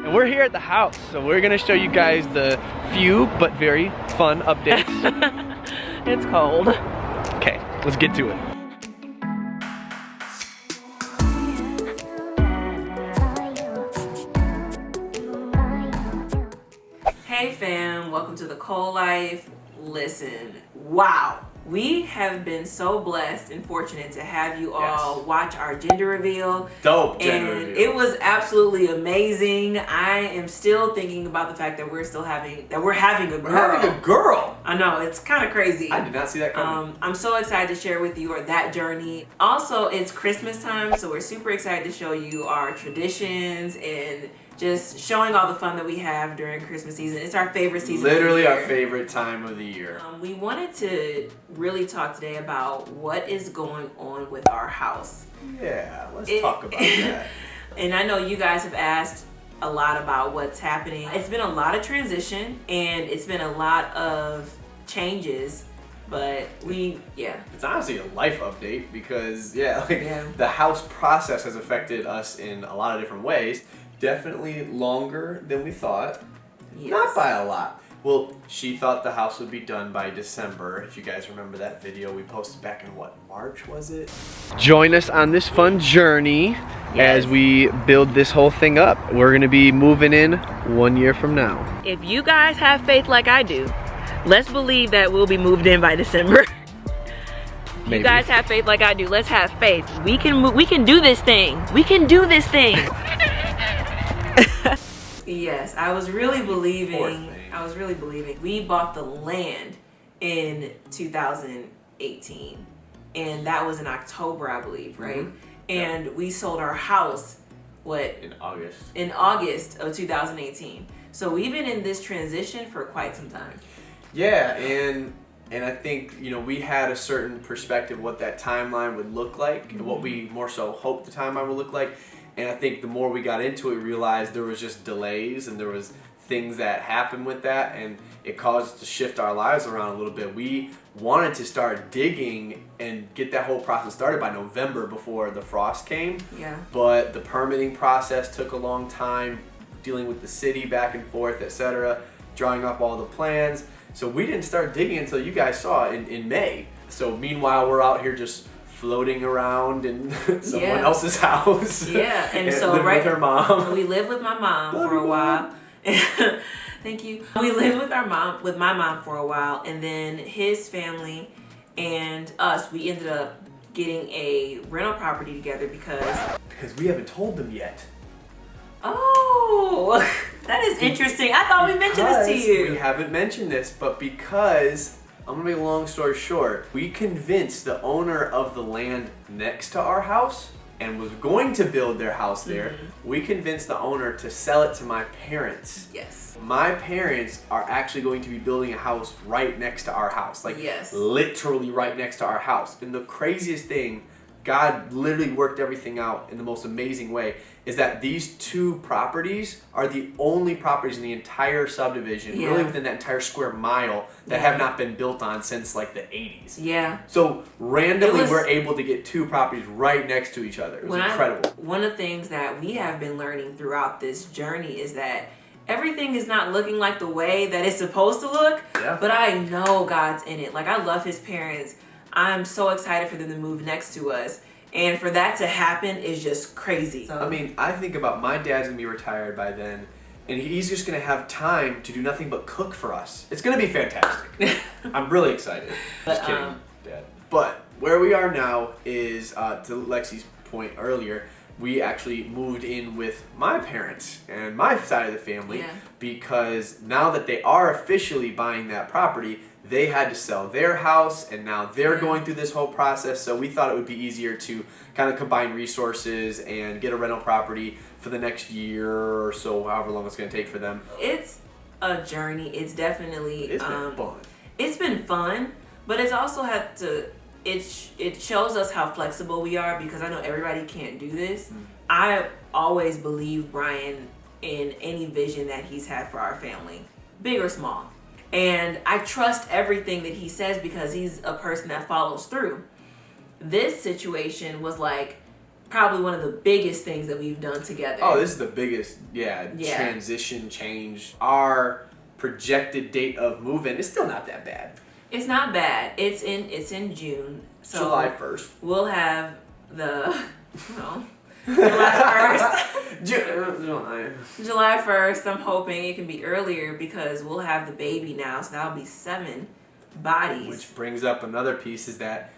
And we're here at the house, so we're gonna show you guys the few but very fun updates. It's cold. Okay, let's get to it. Hey fam, welcome to the Cole Life. Listen, wow. We have been so blessed and fortunate to have you all watch our gender reveal. Dope gender and reveal. It was absolutely amazing. I am still thinking about the fact that we're having a girl. We're having a girl. I know, it's kind of crazy. I did not see that coming. I'm so excited to share with you that journey. Also, it's Christmas time, so we're super excited to show you our traditions and just showing all the fun that we have during Christmas season. It's our favorite season. Literally of the year. our favorite time of the year. We wanted to really talk today about what is going on with our house. Yeah, let's talk about that. And I know you guys have asked a lot about what's happening. It's been a lot of transition and it's been a lot of changes, but It's honestly a life update because the house process has affected us in a lot of different ways. Definitely longer than we thought. Yes. Not by a lot. Well, she thought the house would be done by December. If you guys remember that video we posted back in March was it? Join us on this fun journey as we build this whole thing up. We're gonna be moving in 1 year from now. If you guys have faith like I do, let's believe that we'll be moved in by December. Maybe. You guys have faith like I do. Let's have faith. We can do this thing. We can do this thing. Yes, I was really believing. We bought the land in 2018, and that was in October, I believe, right? Mm-hmm. And we sold our house in August. In August of 2018. So we've been in this transition for quite some time. Yeah, and I think, we had a certain perspective of what that timeline would look like and what we more so hoped the timeline would look like. And I think the more we got into it, we realized there was just delays and there was things that happened with that, and it caused us to shift our lives around a little bit. We wanted to start digging and get that whole process started by November before the frost came. Yeah. But the permitting process took a long time, dealing with the city back and forth, etc., drawing up all the plans. So we didn't start digging until you guys saw in May. So meanwhile, we're out here just floating around in someone else's house. Yeah, and so living with her mom. We lived with my mom for a while. Thank you. We lived with my mom for a while, and then his family and us, we ended up getting a rental property together because we haven't told them yet. Oh, that is interesting. I thought we mentioned this to you. We haven't mentioned this, but because, I'm gonna make a long story short, we convinced the owner of the land next to our house and was going to build their house there. Mm-hmm. We convinced the owner to sell it to my parents. Yes. My parents are actually going to be building a house right next to our house. Literally right next to our house. And the craziest thing, God literally worked everything out in the most amazing way, is that these two properties are the only properties in the entire subdivision, really within that entire square mile, that have not been built on since the 80s. Yeah. So randomly we're able to get two properties right next to each other. It was incredible. One of the things that we have been learning throughout this journey is that everything is not looking like the way that it's supposed to look, but I know God's in it. I love his parents. I'm so excited for them to move next to us. And for that to happen is just crazy. I think about my dad's going to be retired by then, and he's just going to have time to do nothing but cook for us. It's going to be fantastic. I'm really excited. Just kidding, Dad. But where we are now is, to Lexi's point earlier, we actually moved in with my parents and my side of the family because now that they are officially buying that property, they had to sell their house, and now they're going through this whole process. So we thought it would be easier to kind of combine resources and get a rental property for the next year or so, however long it's going to take for them. It's a journey. It's definitely been fun. It's been fun, but it's also had to. It shows us how flexible we are, because I know everybody can't do this. I always believe Brian in any vision that he's had for our family, big or small. And I trust everything that he says because he's a person that follows through. This situation was probably one of the biggest things that we've done together. Oh, this is the biggest, Yeah. transition change. Our projected date of move-in is still not that bad. It's not bad. It's in June. So July 1st. we'll have the July 1st. July 1st. I'm hoping it can be earlier because we'll have the baby now. So that'll be 7 bodies. Which brings up another piece is that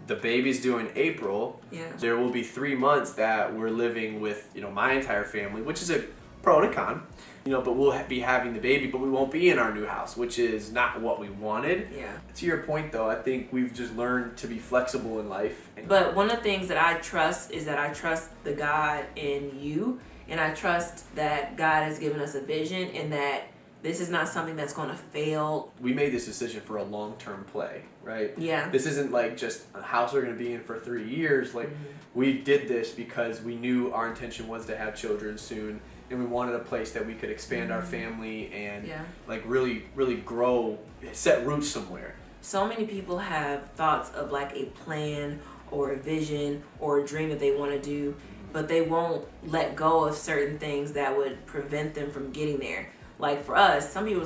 the baby's due in April. Yeah. There will be 3 months that we're living with, my entire family, which is a pro and a con. But we'll be having the baby, but we won't be in our new house, which is not what we wanted. Yeah. To your point, though, I think we've just learned to be flexible in life. But one of the things that I trust is that I trust the God in you, and I trust that God has given us a vision, and that this is not something that's going to fail. We made this decision for a long-term play, right? Yeah. This isn't like just a house we're going to be in for 3 years. Like, we did this because we knew our intention was to have children soon. And we wanted a place that we could expand our family and like really, really grow, set roots somewhere. So many people have thoughts of like a plan or a vision or a dream that they want to do, but they won't let go of certain things that would prevent them from getting there. Like for us, some people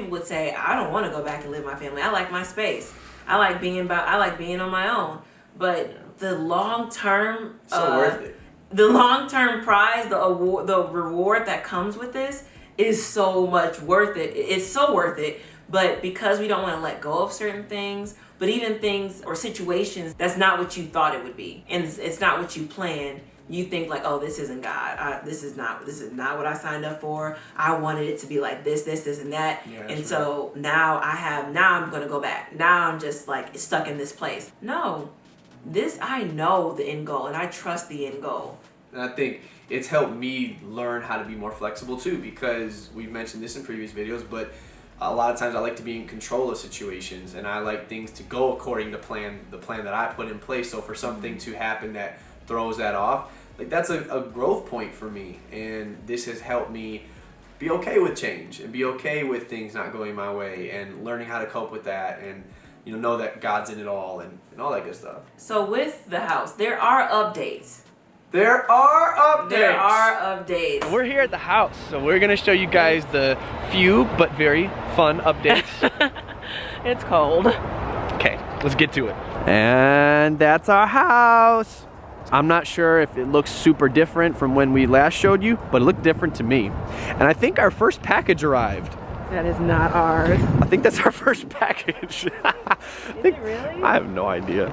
would say, I don't want to go back and live with my family. I like my space. I like being on my own. But the long term, worth it. The long-term prize, the reward that comes with this is so much worth it. It's so worth it. But because we don't want to let go of certain things, but even things or situations, that's not what you thought it would be. And it's not what you planned. You think like, oh, this isn't God. This is not what I signed up for. I wanted it to be like this, and that. Yeah, and so now I'm going to go back. Now I'm just like stuck in this place. No. I know the end goal, and I trust the end goal. And I think it's helped me learn how to be more flexible too, because we've mentioned this in previous videos, but a lot of times I like to be in control of situations, and I like things to go according to the plan that I put in place. So for something to happen that throws that off, like that's a growth point for me, and this has helped me be okay with change and be okay with things not going my way and learning how to cope with that and know that God's in it all and all that good stuff. So with the house, there are updates. There are updates. We're here at the house, so we're gonna show you guys the few but very fun updates. It's cold. Okay, let's get to it. And that's our house. I'm not sure if it looks super different from when we last showed you, but it looked different to me. And I think our first package arrived. That is not ours. I think that's our first package. Is it really? I have no idea.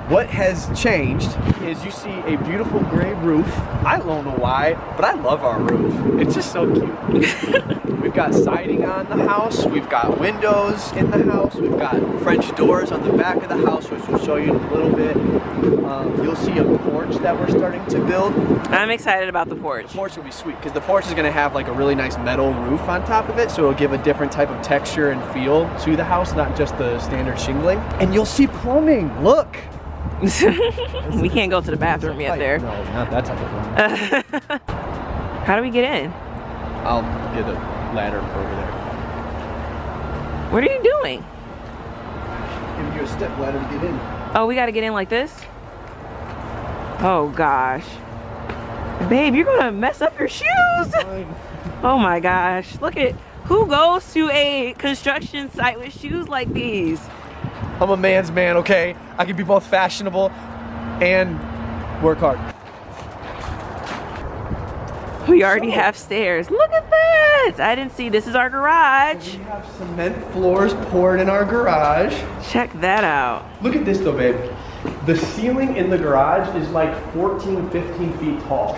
What has changed is you see a beautiful gray roof. I don't know why, but I love our roof. It's just so cute. We've got siding on the house. We've got windows in the house. We've got French doors on the back of the house, which we'll show you in a little bit. You'll see a porch that we're starting to build. I'm excited about the porch. The porch will be sweet because the porch is going to have like a really nice metal roof on top of it, so it'll give a different type of texture and feel to the house, not just the standard shingling. And you'll see plumbing. Look. We can't go to the bathroom yet there. No, not that type of plumbing. How do we get in? I'll get a ladder over there. What are you doing? Give you a step ladder to get in. Oh, we got to get in like this? Oh gosh. Babe, you're gonna mess up your shoes. Oh my gosh. Look at, who goes to a construction site with shoes like these? I'm a man's man, okay? I can be both fashionable and work hard. We already have stairs. Look at that. I didn't see, this is our garage. We have cement floors poured in our garage. Check that out. Look at this though, babe. The ceiling in the garage is like 14, 15 feet tall.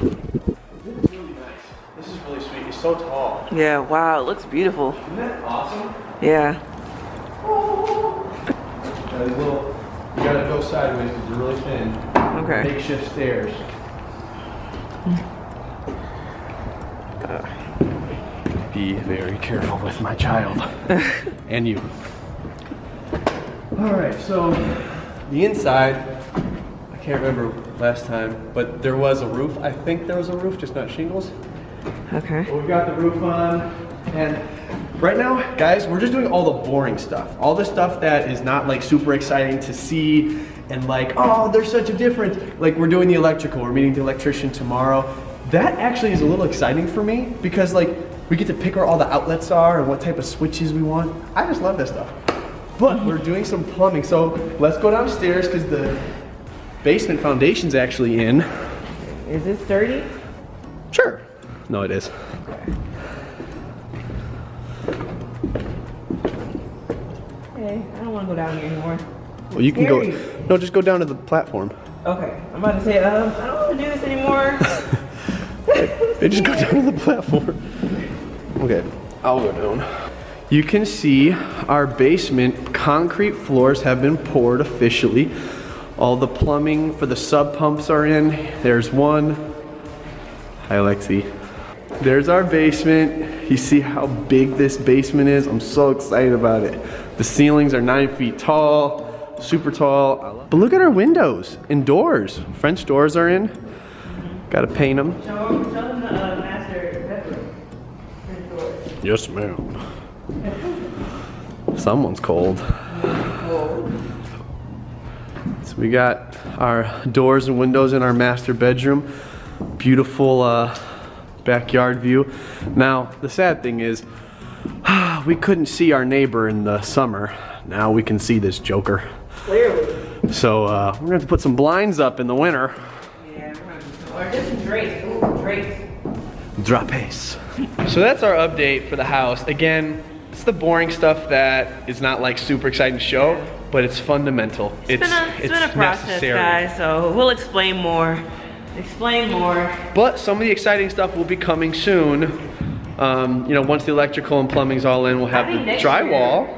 This is really nice. This is really sweet. It's so tall. Yeah, wow, it looks beautiful. Isn't that awesome? Yeah. You gotta go sideways because they're really thin. Okay. Makeshift stairs. Be very careful with my child. And you. Alright, so the inside, I can't remember last time, but there was a roof. I think there was a roof, just not shingles. Okay. But we've got the roof on, and right now, guys, we're just doing all the boring stuff. All the stuff that is not like super exciting to see and like, oh, there's such a difference. Like we're doing the electrical, we're meeting the electrician tomorrow. That actually is a little exciting for me because like we get to pick where all the outlets are and what type of switches we want. I just love that stuff. But we're doing some plumbing, so let's go downstairs because the basement foundation's actually in. Is this sturdy? Sure. No, it is. Hey, I don't want to go down here anymore. Well, you can Scary. go. No, just go down to the platform. Okay, I'm about to say, I don't want to do this anymore. Hey, just go down to the platform. Okay, I'll go down. You can see our basement concrete floors have been poured officially. All the plumbing for the sub pumps are in. There's one. Hi, Lexi. There's our basement. You see how big this basement is? I'm so excited about it. The ceilings are 9 feet tall, super tall. But look at our windows and doors. French doors are in. Gotta paint them. Show them the master bedroom. Yes, ma'am. Someone's cold. So we got our doors and windows in our master bedroom. Beautiful backyard view. Now, the sad thing is, we couldn't see our neighbor in the summer. Now we can see this joker. Clearly. So we're gonna have to put some blinds up in the winter. Yeah, or just some drapes. Ooh, drapes. Drapes. So that's our update for the house. Again, it's the boring stuff that is not like super exciting to show, but it's fundamental. It's been a process, necessary. guys, so we'll explain more. But some of the exciting stuff will be coming soon. You know, once the electrical and plumbing's all in, we'll have the drywall.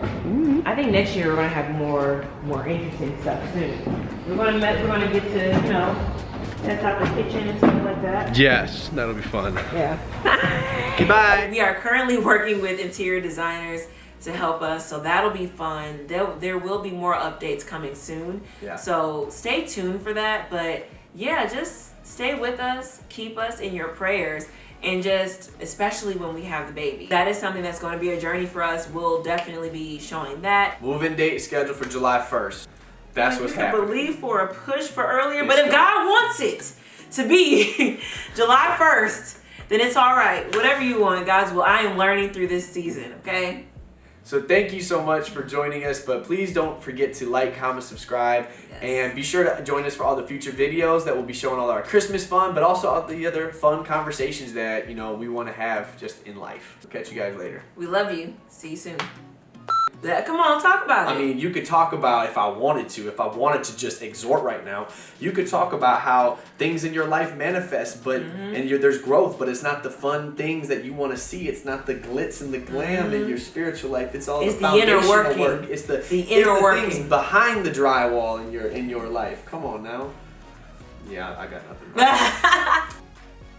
I think next year we're gonna have more interesting stuff soon. We're gonna get to, you know, test out the kitchen and stuff like that. Yes, that'll be fun. Yeah. Goodbye. We are currently working with interior designers to help us, so that'll be fun. There will be more updates coming soon. Yeah. So stay tuned for that. But yeah, just stay with us, keep us in your prayers, and just, especially when we have the baby. That is something that's going to be a journey for us. We'll definitely be showing that. Move-in date is scheduled for July 1st. That's what's happening. I believe for a push for earlier, but if God wants it to be July 1st, then it's all right. Whatever you want, God's will. I am learning through this season, okay? So thank you so much for joining us, but please don't forget to like, comment, subscribe, and be sure to join us for all the future videos that will be showing all our Christmas fun, but also all the other fun conversations that, you know, we want to have just in life. Catch you guys later. We love you. See you soon. Come on, talk about it. I mean, you could talk about, if I wanted to just exhort right now, you could talk about how things in your life manifest, but and there's growth, but it's not the fun things that you want to see. It's not the glitz and the glam in your spiritual life. It's all the foundational work. It's the inner working. Things behind the drywall in your life. Come on now. Yeah, I got nothing.